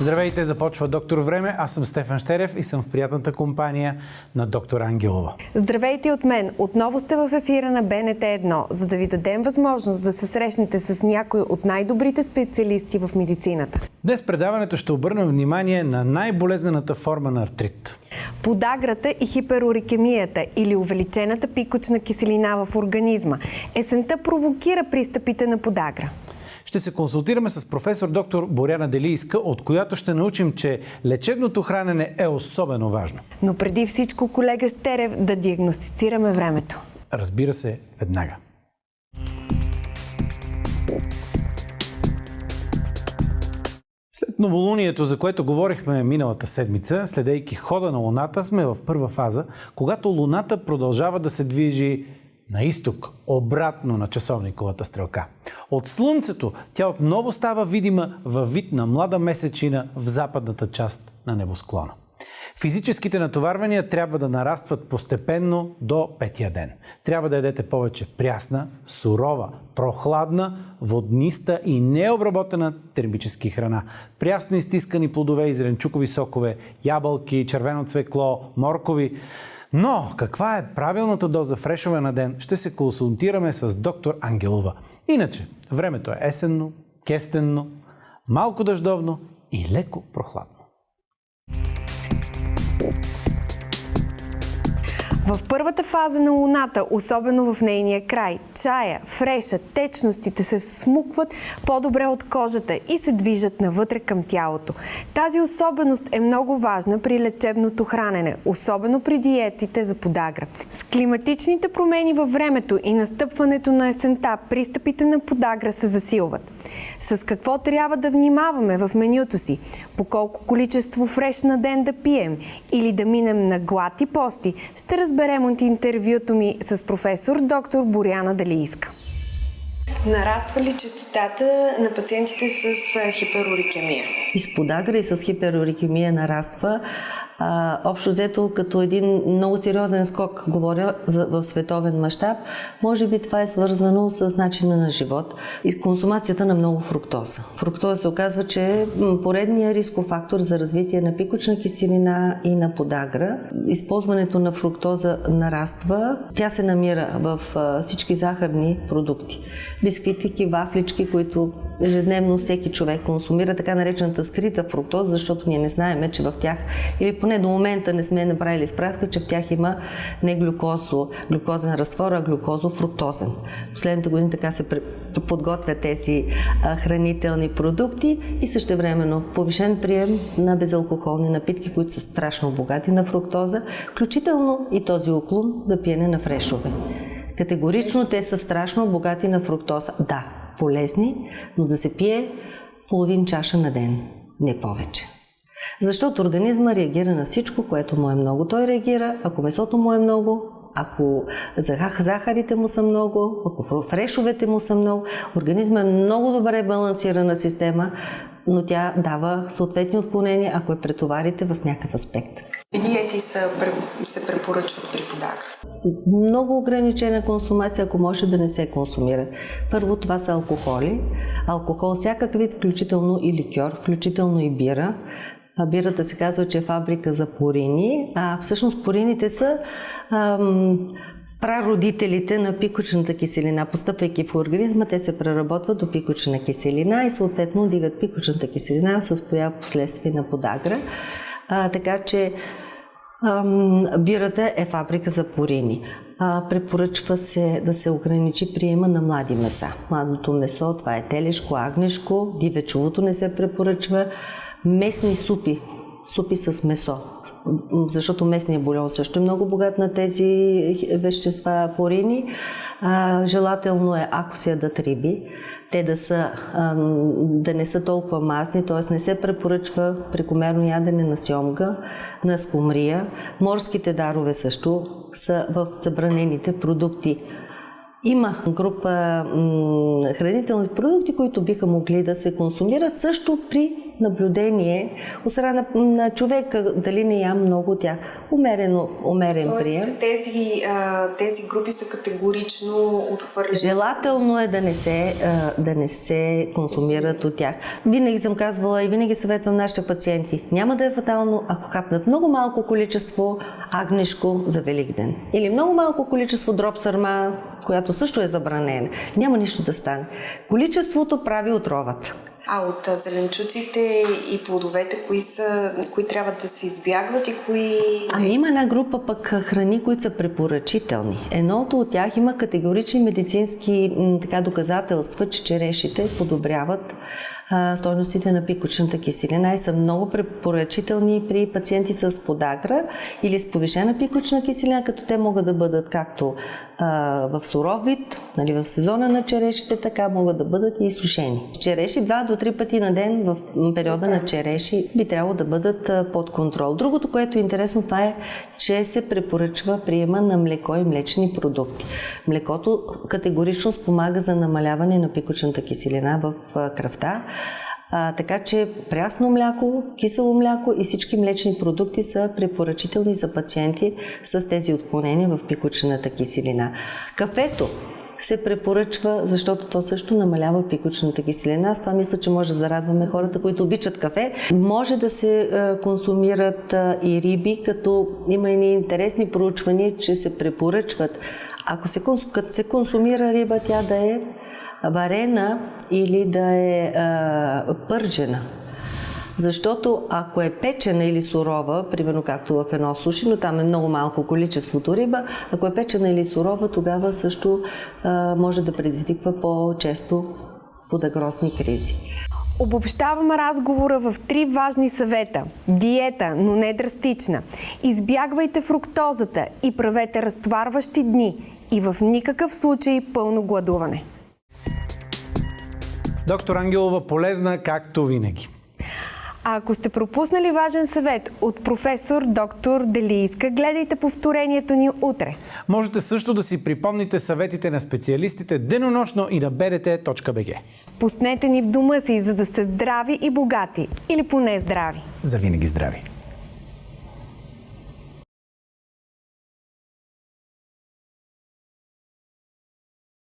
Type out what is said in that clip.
Здравейте, започва Доктор Време. Аз съм Стефан Щерев и съм в приятната компания на доктор Ангелова. Здравейте от мен. Отново сте в ефира на БНТ 1, за да ви дадем възможност да се срещнете с някои от най-добрите специалисти в медицината. Днес предаването ще обърнем внимание на най-болезнената форма на артрит. Подаграта и хиперурикемията или увеличената пикочна киселина в организма. Есента провокира пристъпите на подагра. Ще се консултираме с професор доктор Боряна Делийска, от която ще научим, че лечебното хранене е особено важно. Но преди всичко, колега Щерев, да диагностицираме времето. Разбира се, веднага. След новолунието, за което говорихме миналата седмица, следейки хода на Луната, сме в първа фаза, когато Луната продължава да се движи на изток, обратно на часовниковата стрелка. От Слънцето тя отново става видима във вид на млада месечина в западната част на небосклона. Физическите натоварвания трябва да нарастват постепенно до петия ден. Трябва да ядете повече прясна, сурова, прохладна, водниста и необработена термически храна. Прясно изтискани плодове и зеленчукови сокове, ябълки, червено цвекло, моркови. Но каква е правилната доза фрешове на ден, ще се консултираме с доктор Ангелова. Иначе, времето е есенно, кестенно, малко дъждовно и леко прохладно. В първата фаза на Луната, особено в нейния край, чая, фреша, течностите се смукват по-добре от кожата и се движат навътре към тялото. Тази особеност е много важна при лечебното хранене, особено при диетите за подагра. С климатичните промени във времето и настъпването на есента, пристъпите на подагра се засилват. С какво трябва да внимаваме в менюто си? По колко количество фреш на ден да пием? Или да минем на глад и пости? Ще разберем от интервюто ми с професор доктор Боряна Делийска. Нараства ли честотата на пациентите с хиперурикемия? И с подагра, и с хиперурикемия нараства. Общо взето като един много сериозен скок, говоря в световен мащаб, може би това е свързано с начина на живот и консумацията на много фруктоза. Фруктоза се оказва, че е поредният рисков фактор за развитие на пикочна киселина и на подагра. Използването на фруктоза нараства. Тя се намира в всички захарни продукти. Бисквитики, вафлички, които ежедневно всеки човек консумира, така наречената скрита фруктоза, защото ние не знаем, че в тях, или поне до момента не сме направили справка, че в тях има не глюкозен разтвор, а глюкозо-фруктозен. Последните години така се подготвят тези хранителни продукти и същевременно повишен прием на безалкохолни напитки, които са страшно богати на фруктоза, включително и този уклон за пиене на фрешове. Категорично те са страшно богати на фруктоза. Да, полезни, но да се пие половин чаша на ден, не повече. Защото организма реагира на всичко, което му е много. Той реагира, ако месото му е много, ако захарите му са много, ако фрешовете му са много. Организма е много добре балансирана система, но тя дава съответни отклонения, ако я претоварите в някакъв аспект. Диети се препоръчват при подагра? Много ограничена консумация, ако може да не се консумира. Първо, това са алкохоли. Алкохол всякакъв вид, включително и ликьор, включително и бира. Бирата се казва, че е фабрика за пурини, а всъщност пурините са прародителите на пикочната киселина. Постъпвайки в организма, те се преработват до пикочна киселина и съответно дигат пикочната киселина с поява последствие на подагра. Така че бирата е фабрика за пурини. Препоръчва се да се ограничи приема на млади меса. Младото месо, това е телешко, агнешко, дивечовото не се препоръчва. Месни супи с месо, защото месният бульон също е много богат на тези вещества, пурини. Желателно е, ако се ядат риби, те да не са толкова масни, т.е. не се препоръчва прекомерно ядене на сьомга, на скумрия. Морските дарове също са в забранените продукти. Има група хранителни продукти, които биха могли да се консумират също при наблюдение от страна на човека, дали не ям много от тях. Умерен прием. Тези групи са категорично отхвърлени. Желателно е да не се консумират от тях. Винаги съм казвала и винаги съветвам нашите пациенти. Няма да е фатално, ако хапнат много малко количество агнешко за Великден. Или много малко количество дроб сърма, която също е забранена. Няма нищо да стане. Количеството прави отровата. А от зеленчуците и плодовете, кои трябва да се избягват и кои... Има една група пък храни, които са препоръчителни. Едното от тях има категорични медицински доказателства, че черешите подобряват стойностите на пикочната киселина и са много препоръчителни при пациенти с подагра или с повишена пикочна киселина, като те могат да бъдат както в суров вид, в сезона на черешите, така могат да бъдат и сушени. Череши 2 до 3 пъти на ден в периода на череши би трябвало да бъдат под контрол. Другото, което е интересно, това е, че се препоръчва приема на млеко и млечни продукти. Млекото категорично спомага за намаляване на пикочната киселина в кръвта. Така че прясно мляко, кисело мляко и всички млечни продукти са препоръчителни за пациенти с тези отклонения в пикочната киселина. Кафето се препоръчва, защото то също намалява пикочната киселина. Аз това мисля, че може да зарадваме хората, които обичат кафе. Може да се консумират и риби, като има и интересни проучвания, че се препоръчват. Като се консумира риба, тя да е варена или да е пържена. Защото ако е печена или сурова, примерно както в едно суши, но там е много малко количеството риба, ако е печена или сурова, тогава също може да предизвиква по-често подагросни кризи. Обобщавам разговора в 3 важни съвета. Диета, но не драстична. Избягвайте фруктозата и правете разтоварващи дни. И в никакъв случай пълно гладуване. Доктор Ангелова, полезна както винаги. А ако сте пропуснали важен съвет от професор доктор Делийска, гледайте повторението ни утре. Можете също да си припомните съветите на специалистите денонощно и на bdt.bg. Пуснете ни в дома си, за да сте здрави и богати. Или поне здрави. За винаги здрави!